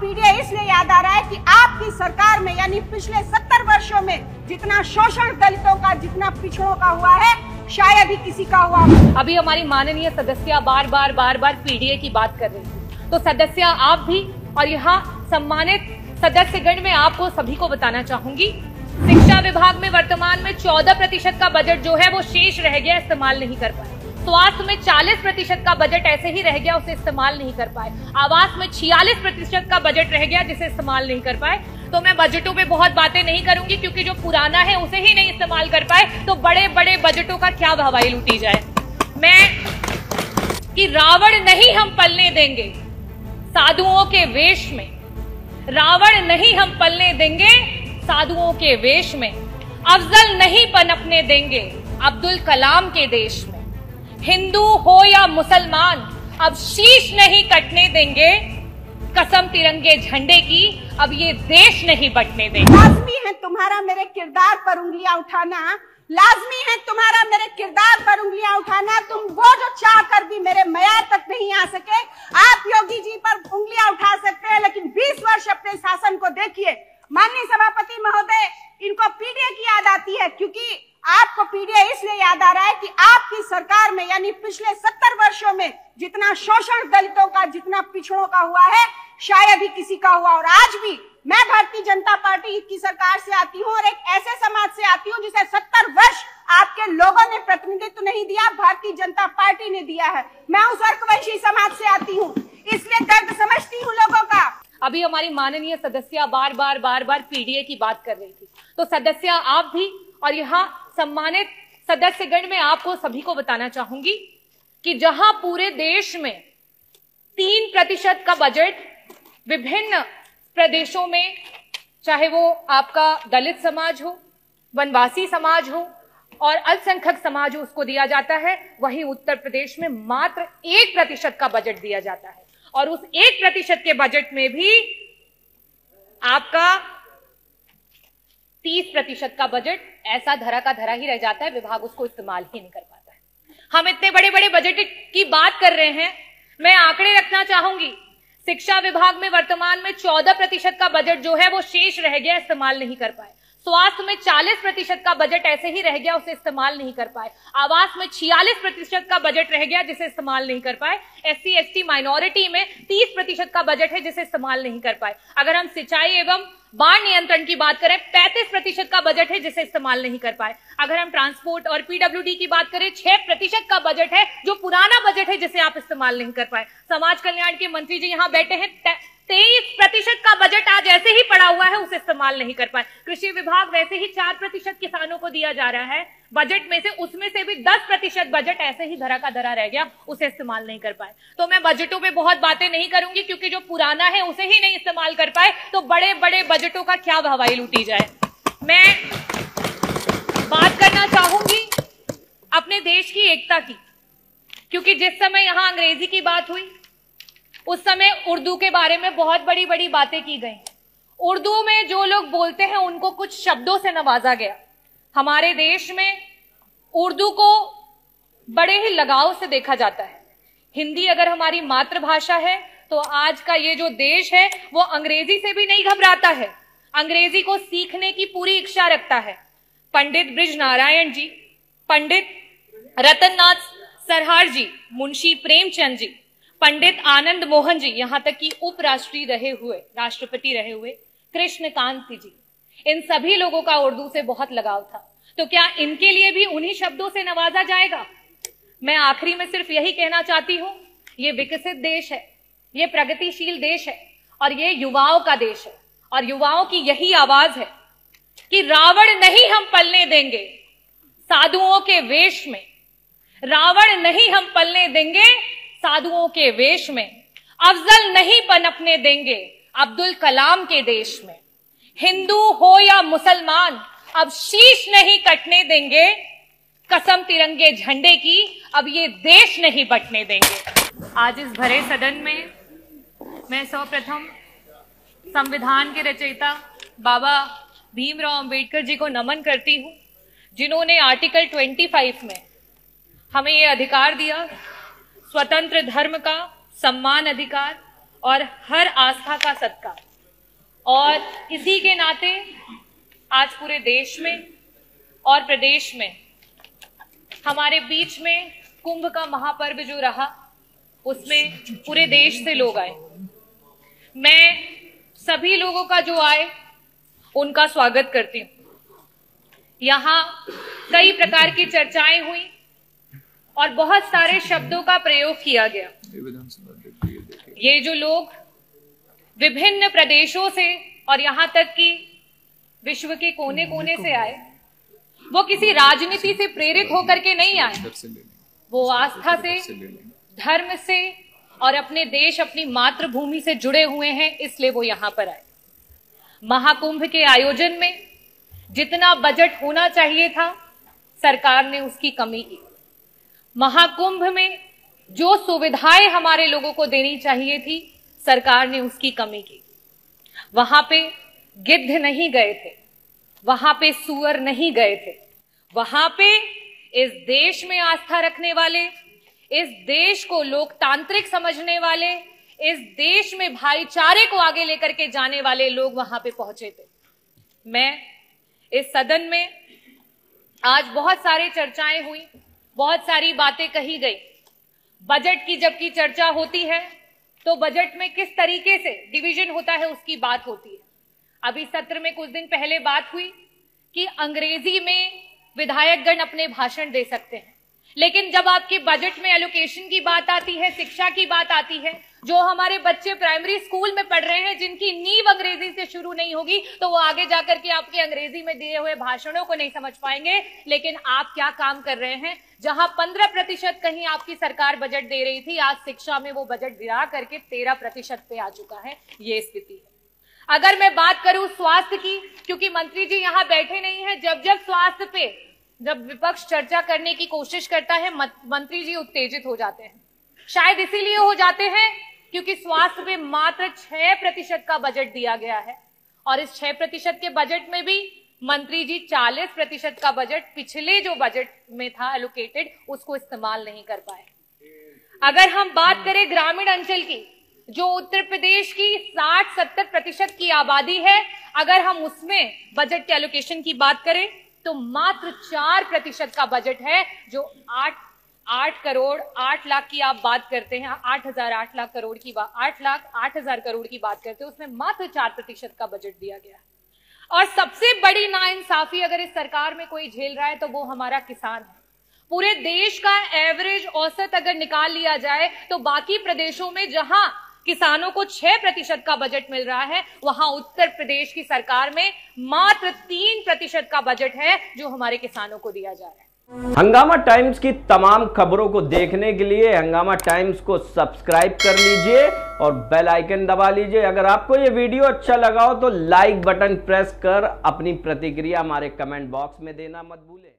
PDA इसलिए याद आ रहा है कि आपकी सरकार में यानी पिछले 70 वर्षों में जितना शोषण दलितों का, जितना पिछड़ों का हुआ है, शायद ही किसी का हुआ। अभी हमारी माननीय सदस्य बार बार पीडीए की बात कर रही थी, तो सदस्य आप भी और यहाँ सम्मानित सदस्यगण में आपको सभी को बताना चाहूंगी, शिक्षा विभाग में वर्तमान में 14% का बजट जो है वो शेष रह गया, इस्तेमाल नहीं कर पाए। स्वास्थ्य में 40% का बजट ऐसे ही रह गया, उसे इस्तेमाल नहीं कर पाए। आवास में 46% का बजट रह गया, जिसे इस्तेमाल नहीं कर पाए। तो मैं बजटों पे बहुत बातें नहीं करूंगी, क्योंकि जो पुराना है उसे ही नहीं इस्तेमाल कर पाए, तो बड़े बड़े बजटों का क्या भवाई लूटी जाए। मैं कि रावण नहीं हम पलने देंगे साधुओं के वेश में, रावण नहीं हम पलने देंगे साधुओं के वेश में, अफजल नहीं पनपने देंगे अब्दुल कलाम के देश में, हिंदू हो या मुसलमान अब शीश नहीं कटने देंगे, कसम तिरंगे झंडे की अब ये देश नहीं बंटने देंगे। लाजमी है तुम्हारा मेरे किरदार पर उंगलियां उठाना, लाजमी है तुम्हारा मेरे किरदार पर उंगलियां उठाना। तुम वो जो चाह कर भी मेरे मयार तक नहीं आ सके, आप योगी जी पर उंगलियां उठा सकते हैं, लेकिन 20 वर्ष अपने शासन को देखिए। माननीय सभापति महोदय, इनको पीडीए की याद आती है, क्योंकि आपको पीडीए इसलिए याद आ रहा है कि आपकी सरकार में यानी पिछले 70 वर्षों में जितना शोषण दलितों का, जितना पिछड़ों का हुआ है, शायद ही किसी का हुआ। और आज भी मैं भारतीय जनता पार्टी की सरकार से आती हूँ और एक ऐसे समाज से आती हूँ जिसे 70 वर्ष आपके लोगों ने प्रतिनिधित्व नहीं दिया, भारतीय जनता पार्टी ने दिया है। मैं उस वर्गवंशी समाज से आती हूँ, इसलिए दर्द समझती हूँ लोगों का। अभी हमारी माननीय सदस्य बार बार पीडीए की बात कर रही थी, तो सदस्य आप भी और यहाँ सम्मानित सदस्यगण में आपको सभी को बताना चाहूंगी कि जहां पूरे देश में 3% का बजट विभिन्न प्रदेशों में, चाहे वो आपका दलित समाज हो, वनवासी समाज हो और अल्पसंख्यक समाज हो, उसको दिया जाता है, वहीं उत्तर प्रदेश में मात्र 1% का बजट दिया जाता है। और उस 1% के बजट में भी आपका 30% का बजट ऐसा धरा का धरा ही रह जाता है, विभाग उसको इस्तेमाल ही नहीं कर पाता है। हम इतने बड़े बड़े बजट की बात कर रहे हैं, मैं आंकड़े रखना चाहूंगी। शिक्षा विभाग में वर्तमान में 14% का बजट जो है वो शेष रह गया, इस्तेमाल नहीं कर पाए। स्वास्थ्य में 40% का बजट ऐसे ही रह गया, उसे इस्तेमाल नहीं कर पाए। आवास में 46% का बजट रह गया, जिसे इस्तेमाल नहीं कर पाए। SC ST माइनॉरिटी में 30% का बजट है, जिसे इस्तेमाल नहीं कर पाए। अगर हम सिंचाई एवं बाढ़ नियंत्रण की बात करें, 35% का बजट है, जिसे इस्तेमाल नहीं कर पाए। अगर हम ट्रांसपोर्ट और PWD की बात करें, 6% का बजट है, जो पुराना बजट है, जिसे आप इस्तेमाल नहीं कर पाए। समाज कल्याण के मंत्री जी यहाँ बैठे हैं, 23% का बजट आज ऐसे ही पड़ा हुआ है, उसे इस्तेमाल नहीं कर पाए। कृषि विभाग वैसे ही 4% किसानों को दिया जा रहा है बजट में से, उसमें से भी 10% बजट ऐसे ही धरा का धरा रह गया, उसे इस्तेमाल नहीं कर पाए। तो मैं बजटों पे बहुत बातें नहीं करूंगी, क्योंकि जो पुराना है उसे ही नहीं इस्तेमाल कर पाए, तो बड़े बड़े बजटों का क्या भवाई लूटी जाए। मैं बात करना चाहूंगी अपने देश की एकता की, क्योंकि जिस समय यहां अंग्रेजी की बात हुई, उस समय उर्दू के बारे में बहुत बड़ी बड़ी बातें की गई। उर्दू में जो लोग बोलते हैं उनको कुछ शब्दों से नवाजा गया। हमारे देश में उर्दू को बड़े ही लगाव से देखा जाता है। हिंदी अगर हमारी मातृभाषा है, तो आज का ये जो देश है वो अंग्रेजी से भी नहीं घबराता है, अंग्रेजी को सीखने की पूरी इच्छा रखता है। पंडित ब्रिज नारायण जी, पंडित रतन नाथ सरहार जी, मुंशी प्रेमचंद जी, पंडित आनंद मोहन जी, यहां तक कि उपराष्ट्रपति रहे हुए कृष्णकांत जी, इन सभी लोगों का उर्दू से बहुत लगाव था। तो क्या इनके लिए भी उन्हीं शब्दों से नवाजा जाएगा? मैं आखिरी में सिर्फ यही कहना चाहती हूं, ये विकसित देश है, ये प्रगतिशील देश है और ये युवाओं का देश है, और युवाओं की यही आवाज है कि रावण नहीं हम पलने देंगे साधुओं के वेश में, रावण नहीं हम पलने देंगे साधुओं के वेश में, अफजल नहीं पनपने देंगे अब्दुल कलाम के देश में, हिंदू हो या मुसलमान अब शीश नहीं कटने देंगे, कसम तिरंगे झंडे की अब ये देश नहीं बंटने देंगे। आज इस भरे सदन में मैं सर्वप्रथम संविधान के रचयिता बाबा भीमराव अंबेडकर जी को नमन करती हूं, जिन्होंने आर्टिकल 25 में हमें ये अधिकार दिया, स्वतंत्र धर्म का सम्मान अधिकार और हर आस्था का सत्कार। और इसी के नाते आज पूरे देश में और प्रदेश में हमारे बीच में कुंभ का महापर्व जो रहा, उसमें पूरे देश से लोग आए। मैं सभी लोगों का जो आए उनका स्वागत करती हूँ। यहाँ कई प्रकार की चर्चाएं हुई और बहुत सारे शब्दों का प्रयोग किया गया। ये जो लोग विभिन्न प्रदेशों से और यहाँ तक कि विश्व के कोने कोने से आए, वो किसी राजनीति से प्रेरित होकर के नहीं आए, वो आस्था से, धर्म से और अपने देश, अपनी मातृभूमि से जुड़े हुए हैं, इसलिए वो यहां पर आए। महाकुंभ के आयोजन में जितना बजट होना चाहिए था, सरकार ने उसकी कमी की। महाकुंभ में जो सुविधाएं हमारे लोगों को देनी चाहिए थी, सरकार ने उसकी कमी की। वहां पे गिद्ध नहीं गए थे, वहां पे सुअर नहीं गए थे, वहां पे इस देश में आस्था रखने वाले, इस देश को लोकतांत्रिक समझने वाले, इस देश में भाईचारे को आगे लेकर के जाने वाले लोग वहां पे पहुंचे थे। मैं इस सदन में आज बहुत सारी चर्चाएं हुई, बहुत सारी बातें कही गई। बजट की जबकि चर्चा होती है तो बजट में किस तरीके से डिवीजन होता है उसकी बात होती है। अभी सत्र में कुछ दिन पहले बात हुई कि अंग्रेजी में विधायकगण अपने भाषण दे सकते हैं, लेकिन जब आपके बजट में एलोकेशन की बात आती है, शिक्षा की बात आती है, जो हमारे बच्चे प्राइमरी स्कूल में पढ़ रहे हैं, जिनकी नींव अंग्रेजी से शुरू नहीं होगी, तो वो आगे जाकर के आपके अंग्रेजी में दिए हुए भाषणों को नहीं समझ पाएंगे। लेकिन आप क्या काम कर रहे हैं? जहां 15% कहीं आपकी सरकार बजट दे रही थी, आज शिक्षा में वो बजट गिरा करके 13% पे आ चुका है। ये स्थिति है। अगर मैं बात करूं स्वास्थ्य की, क्योंकि मंत्री जी यहां बैठे नहीं है, जब स्वास्थ्य पे जब विपक्ष चर्चा करने की कोशिश करता है, मंत्री जी उत्तेजित हो जाते हैं। शायद इसीलिए हो जाते हैं क्योंकि स्वास्थ्य पे मात्र 6% का बजट दिया गया है, और इस 6% के बजट में भी मंत्री जी 40% का बजट पिछले जो बजट में था एलोकेटेड, उसको इस्तेमाल नहीं कर पाए। अगर हम बात करें ग्रामीण अंचल की, जो उत्तर प्रदेश की 60-70% की आबादी है, अगर हम उसमें बजट के एलोकेशन की बात करें तो मात्र 4% का बजट है, जो 8 करोड़ 8 लाख की आप बात करते हैं, 8 लाख करोड़ की बात, 8 लाख 8,000 करोड़ की बात करते हैं, उसमें मात्र 4% का बजट दिया गया है। और सबसे बड़ी नाइंसाफी अगर इस सरकार में कोई झेल रहा है तो वो हमारा किसान है। पूरे देश का एवरेज औसत अगर निकाल लिया जाए तो बाकी प्रदेशों में जहां किसानों को 6% का बजट मिल रहा है, वहां उत्तर प्रदेश की सरकार में मात्र 3% का बजट है जो हमारे किसानों को दिया जा रहा है। हंगामा टाइम्स की तमाम खबरों को देखने के लिए हंगामा टाइम्स को सब्सक्राइब कर लीजिए और बेल आइकन दबा लीजिए। अगर आपको ये वीडियो अच्छा लगा हो तो लाइक बटन प्रेस कर अपनी प्रतिक्रिया हमारे कमेंट बॉक्स में देना मत भूलें।